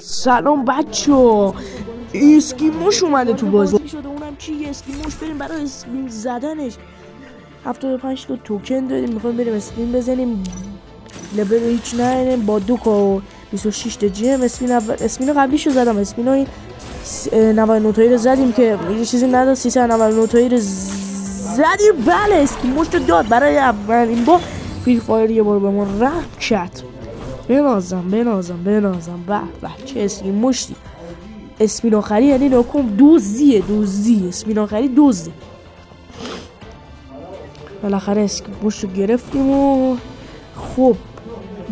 سلام بچه، اسکیموش اومده تو بازی شده. اونم چی؟ اسکیموش. بریم برای اسکیم زدنش. 75 تا توکن داریم، میخوایم بریم اسکیم بزنیم. لبل هیچ نریم با 2 و 26 تا جیم. اسمین قبلیشو زدم. اسمین های 99 تایی رو زدیم که یه چیزی نداد. 399 تایی رو زدیم. بله اسکیموش رو داد. برای اولین بار فری فایر یه بار به ما رحم کرد. بنازم به چه اسکیموش دی. اسمین آخری یعنی ناکن دوزیه. اسمین آخری دوزه. بالاخره اسکیموش رو گرفتیم و خب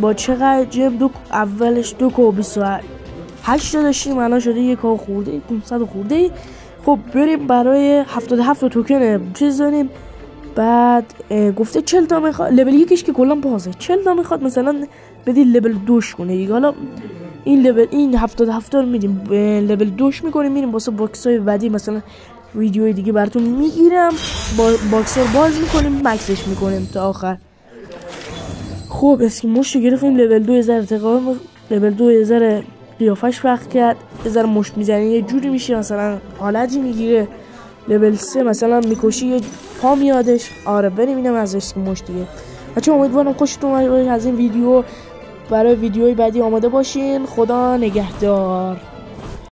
با چقدر جم اولش 2 و 28 داشتیم، الان شده 1 خورده 500 خورده. خب بریم برای 77 توکن چیز داریم. بعد گفته 40 تا میخواد. لول 1 که کلا بازه 40 تا میخواد، مثلا بدید لول 2 کنه دیگه. حالا این 77 رو میدیم لول 2 میکنیم، میریم واسه باکس های بعدی. مثلا ویدیوی دیگه براتون میگیرم، باکس رو باز میکنیم، مکسش میکنیم تا آخر. خب اسکیموش رو گرفتیم. لول 2 لول 2 یه ذره قیافش فرق کرد، یه ذره مشت میزنی یه جوری میشه، مثلا حالتی میگیره. لول 3 مثلا میکشی یه پا میادش. آره بریم اینم از اسکیموش دیگه. بچه‌ها امیدوارم خوشتون اومد از این ویدیو. برای ویدیوهای بعدی آماده باشین. خدا نگهدار.